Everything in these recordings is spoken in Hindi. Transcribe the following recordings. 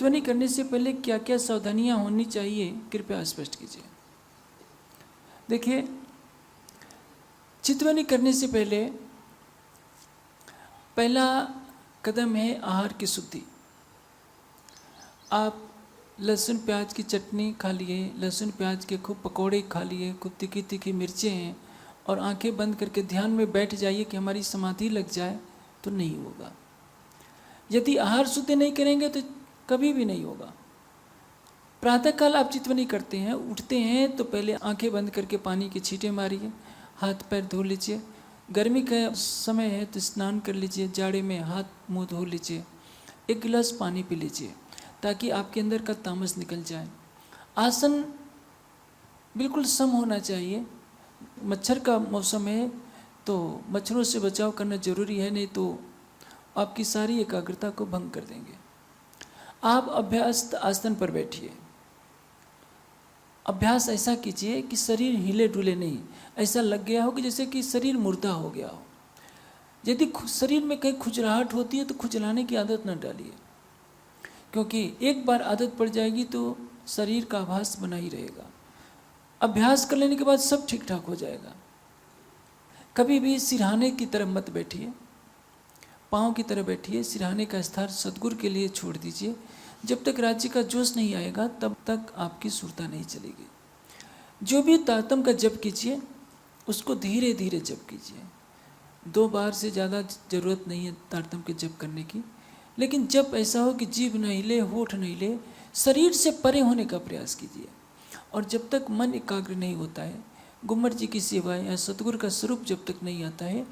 चितवनी करने से पहले क्या क्या सावधानियां होनी चाहिए, कृपया स्पष्ट कीजिए। देखिए, चितवनी करने से पहले पहला कदम है आहार की शुद्धि। आप लहसुन प्याज की चटनी खा लिए, लहसुन प्याज के खूब पकौड़े खा लिए, खूब तीखी तीखी मिर्चें हैं, और आंखें बंद करके ध्यान में बैठ जाइए कि हमारी समाधि लग जाए, तो नहीं होगा। यदि आहार शुद्ध नहीं करेंगे तो कभी भी नहीं होगा। प्रातःकाल आप चितवनी करते हैं, उठते हैं तो पहले आंखें बंद करके पानी के छींटे मारिए, हाथ पैर धो लीजिए। गर्मी का समय है तो स्नान कर लीजिए, जाड़े में हाथ मुंह धो लीजिए, एक गिलास पानी पी लीजिए ताकि आपके अंदर का तामस निकल जाए। आसन बिल्कुल सम होना चाहिए। मच्छर का मौसम है तो मच्छरों से बचाव करना जरूरी है, नहीं तो आपकी सारी एकाग्रता को भंग कर देंगे। आप अभ्यास आसन पर बैठिए। अभ्यास ऐसा कीजिए कि शरीर हिले डुले नहीं, ऐसा लग गया हो कि जैसे कि शरीर मुर्दा हो गया हो। यदि शरीर में कहीं खुजलाहट होती है तो खुजलाने की आदत न डालिए, क्योंकि एक बार आदत पड़ जाएगी तो शरीर का आभास बना ही रहेगा। अभ्यास कर लेने के बाद सब ठीक ठाक हो जाएगा। कभी भी सिरहाने की तरह मत बैठिए, पाँव की तरह बैठिए। सिरहाने का स्थान सद्गुरु के लिए छोड़ दीजिए। जब तक राज्य का जोश नहीं आएगा तब तक आपकी सुरता नहीं चलेगी। जो भी तारतम का जप कीजिए उसको धीरे धीरे जप कीजिए। 2 बार से ज़्यादा ज़रूरत नहीं है तारतम के जप करने की, लेकिन जब ऐसा हो कि जीभ न हिले, होठ न हिले, शरीर से परे होने का प्रयास कीजिए। और जब तक मन एकाग्र नहीं होता है, गुम्मट जी की सेवा या सतगुरु का स्वरूप जब तक नहीं आता है,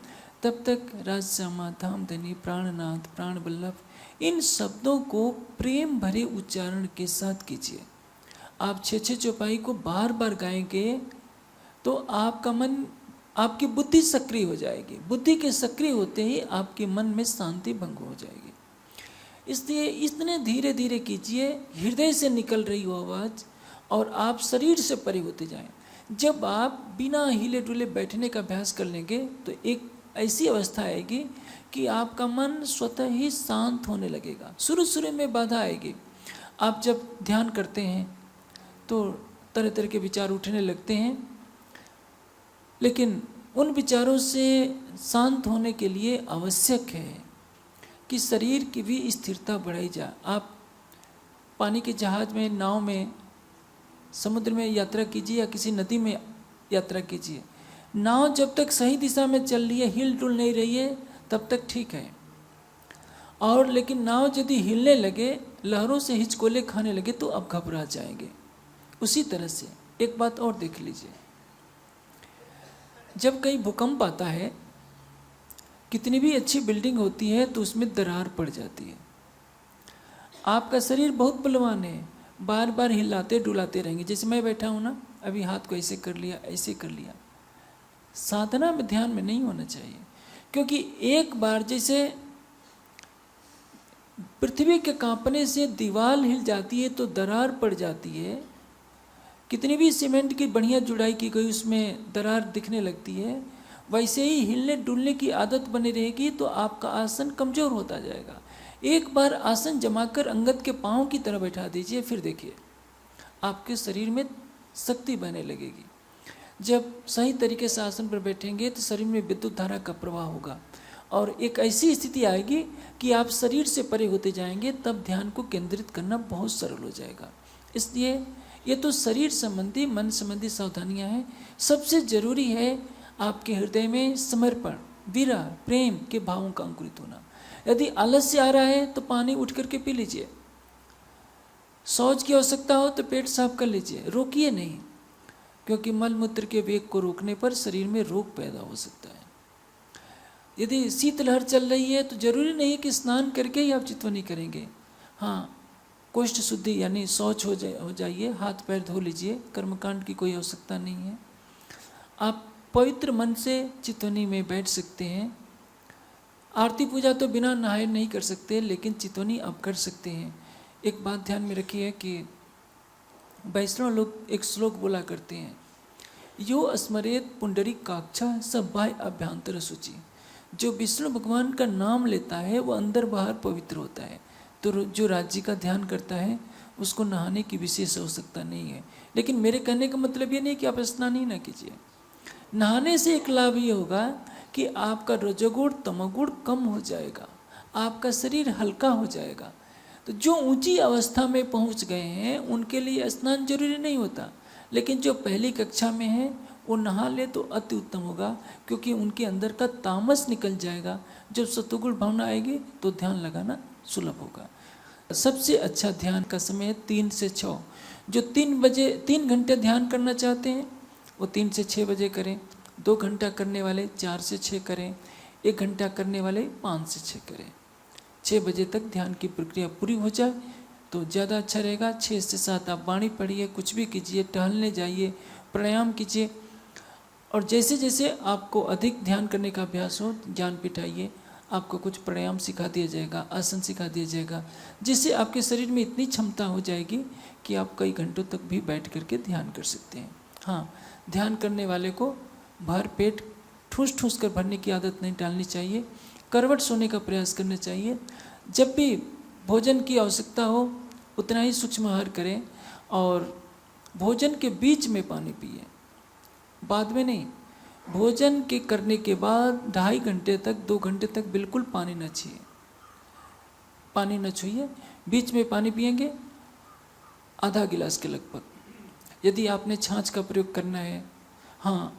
तब तक राजश्यामा, धामधनी, प्राणनाथ, प्राण वल्लभ, इन शब्दों को प्रेम भरे उच्चारण के साथ कीजिए। आप 6 चौपाई को बार बार गाएंगे तो आपका मन, आपकी बुद्धि सक्रिय हो जाएगी। बुद्धि के सक्रिय होते ही आपके मन में शांति भंग हो जाएगी। इसलिए इतने धीरे धीरे कीजिए, हृदय से निकल रही हो आवाज़, और आप शरीर से परे होते जाएं। जब आप बिना हिले डुले बैठने का अभ्यास कर लेंगे तो एक ऐसी अवस्था आएगी कि आपका मन स्वतः ही शांत होने लगेगा। शुरू में बाधा आएगी। आप जब ध्यान करते हैं तो तरह तरह के विचार उठने लगते हैं, लेकिन उन विचारों से शांत होने के लिए आवश्यक है कि शरीर की भी स्थिरता बढ़ाई जाए। आप पानी के जहाज में, नाव में, समुद्र में यात्रा कीजिए या किसी नदी में यात्रा कीजिए। नाव जब तक सही दिशा में चल रही है, हिल डुल नहीं रही है, तब तक ठीक है। और लेकिन नाव यदि हिलने लगे, लहरों से हिचकोले खाने लगे, तो आप घबरा जाएंगे। उसी तरह से एक बात और देख लीजिए, जब कहीं भूकंप आता है, कितनी भी अच्छी बिल्डिंग होती है तो उसमें दरार पड़ जाती है। आपका शरीर बहुत बलवान है, बार बार हिलाते डुलाते रहेंगे। जैसे मैं बैठा हूँ ना, अभी हाथ को ऐसे कर लिया, ऐसे कर लिया। साधना में ध्यान में नहीं होना चाहिए, क्योंकि एक बार जैसे पृथ्वी के कांपने से दीवार हिल जाती है तो दरार पड़ जाती है। कितनी भी सीमेंट की बढ़िया जुड़ाई की गई उसमें दरार दिखने लगती है, वैसे ही हिलने डुलने की आदत बनी रहेगी तो आपका आसन कमज़ोर होता जाएगा। एक बार आसन जमाकर अंगद के पाँव की तरह बैठा दीजिए, फिर देखिए आपके शरीर में शक्ति बहने लगेगी। जब सही तरीके से आसन पर बैठेंगे तो शरीर में विद्युत धारा का प्रवाह होगा और एक ऐसी स्थिति आएगी कि आप शरीर से परे होते जाएंगे। तब ध्यान को केंद्रित करना बहुत सरल हो जाएगा। इसलिए ये तो शरीर संबंधी, मन संबंधी सावधानियाँ हैं। सबसे जरूरी है आपके हृदय में समर्पण, विरह, प्रेम के भावों का अंकुरित होना। यदि आलस्य आ रहा है तो पानी उठ करके पी लीजिए। शौच की आवश्यकता हो तो पेट साफ कर लीजिए, रोकिए नहीं, क्योंकि मल मूत्र के वेग को रोकने पर शरीर में रोग पैदा हो सकता है। यदि शीतलहर चल रही है तो जरूरी नहीं है कि स्नान करके ही आप चितवनी करेंगे। हाँ, कोष्ठ शुद्धि यानी शौच हो जाइए, हाथ पैर धो लीजिए, कर्मकांड की कोई आवश्यकता नहीं है। आप पवित्र मन से चितवनी में बैठ सकते हैं। आरती पूजा तो बिना नहाए नहीं कर सकते, लेकिन चितवनी आप कर सकते हैं। एक बात ध्यान में रखिए कि वैष्णव लोग एक श्लोक बोला करते हैं, यो स्मरेत पुंडरीकाक्षा सब बाह्य अभ्यंतर शुचि। जो विष्णु भगवान का नाम लेता है वो अंदर बाहर पवित्र होता है। तो जो राज्य का ध्यान करता है उसको नहाने की विशेष आवश्यकता नहीं है। लेकिन मेरे कहने का मतलब ये नहीं कि आप स्नान ही ना कीजिए। नहाने से एक लाभ ये होगा कि आपका रजोगुण तमोगुण कम हो जाएगा, आपका शरीर हल्का हो जाएगा। तो जो ऊंची अवस्था में पहुंच गए हैं उनके लिए स्नान जरूरी नहीं होता, लेकिन जो पहली कक्षा में है वो नहा ले तो अति उत्तम होगा, क्योंकि उनके अंदर का तामस निकल जाएगा। जब सत्वगुण भावना आएगी तो ध्यान लगाना सुलभ होगा। सबसे अच्छा ध्यान का समय है 3 से 6। जो 3 घंटे ध्यान करना चाहते हैं वो 3 से 6 बजे करें, 2 घंटा करने वाले 4 से 6 करें, 1 घंटा करने वाले 5 से 6 करें। 6 बजे तक ध्यान की प्रक्रिया पूरी हो जाए तो ज़्यादा अच्छा रहेगा। 6 से 7 आप वाणी पढ़िए, कुछ भी कीजिए, टहलने जाइए, प्राणायाम कीजिए, और जैसे जैसे आपको अधिक ध्यान करने का अभ्यास हो ज्ञानपीठ आइए, आपको कुछ प्राणायाम सिखा दिया जाएगा, आसन सिखा दिया जाएगा, जिससे आपके शरीर में इतनी क्षमता हो जाएगी कि आप कई घंटों तक भी बैठ करके ध्यान कर सकते हैं। हाँ, ध्यान करने वाले को भर पेट ठूस ठूस कर भरने की आदत नहीं डालनी चाहिए, करवट सोने का प्रयास करना चाहिए। जब भी भोजन की आवश्यकता हो उतना ही सूक्ष्म आहार करें, और भोजन के बीच में पानी पिए, बाद में नहीं। भोजन के करने के बाद 2.5 घंटे तक 2 घंटे तक बिल्कुल पानी न छुइए, पानी न छुइए। बीच में पानी पिएंगे आधा गिलास के लगभग। यदि आपने छाछ का प्रयोग करना है, हाँ,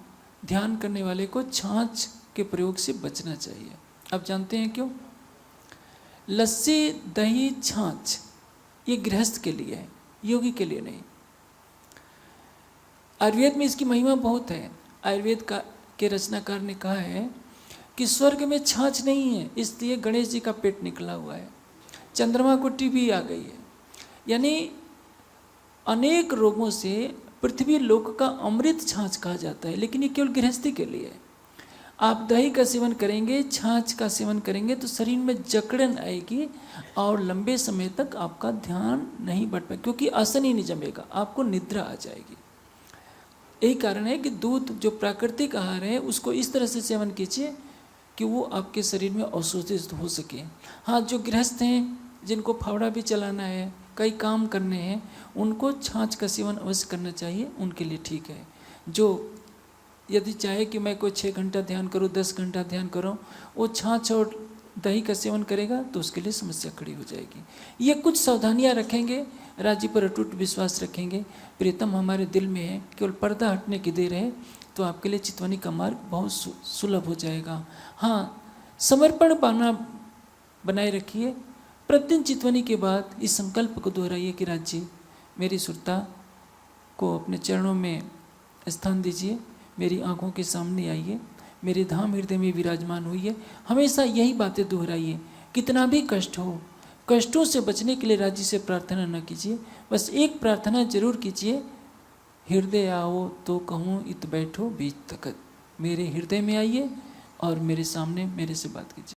ध्यान करने वाले को छाछ के प्रयोग से बचना चाहिए। आप जानते हैं क्यों? लस्सी, दही, छाछ ये गृहस्थ के लिए है, योगी के लिए नहीं। आयुर्वेद में इसकी महिमा बहुत है। आयुर्वेद के रचनाकार ने कहा है कि स्वर्ग में छाछ नहीं है, इसलिए गणेश जी का पेट निकला हुआ है, चंद्रमा को टीबी आ गई है। यानी अनेक रोगों से पृथ्वी लोक का अमृत छाछ कहा जाता है, लेकिन ये केवल गृहस्थी के लिए है। आप दही का सेवन करेंगे, छाछ का सेवन करेंगे तो शरीर में जकड़न आएगी और लंबे समय तक आपका ध्यान नहीं बढ़ पाएगा, क्योंकि आसन ही नहीं जमेगा, आपको निद्रा आ जाएगी। यही कारण है कि दूध जो प्राकृतिक आहार है उसको इस तरह से सेवन कीजिए कि वो आपके शरीर में अवशोषित हो सके। हाँ, जो गृहस्थ हैं, जिनको फावड़ा भी चलाना है, कई काम करने हैं, उनको छाछ का सेवन अवश्य करना चाहिए, उनके लिए ठीक है। जो यदि चाहे कि मैं कोई 6 घंटा ध्यान करूँ, 10 घंटा ध्यान करूँ, वो छाछ और दही का सेवन करेगा तो उसके लिए समस्या खड़ी हो जाएगी। ये कुछ सावधानियाँ रखेंगे, राज्य पर अटूट विश्वास रखेंगे, प्रीतम हमारे दिल में है, केवल पर्दा हटने की देर है, तो आपके लिए चितवनी का मार्ग बहुत सुलभ हो जाएगा। हाँ, समर्पण भावना बनाए रखिए। प्रतिदिन चितवनी के बाद इस संकल्प को दोहराइए कि राज्य मेरी सुरता को अपने चरणों में स्थान दीजिए, मेरी आंखों के सामने आइए, मेरे धाम हृदय में विराजमान हुई है। हमेशा यही बातें दोहराइए। कितना भी कष्ट हो, कष्टों से बचने के लिए राज्य से प्रार्थना न कीजिए, बस एक प्रार्थना जरूर कीजिए, हृदय आओ तो कहूँ इत बैठो बीच तकत। मेरे हृदय में आइए और मेरे सामने मेरे से बात कीजिए।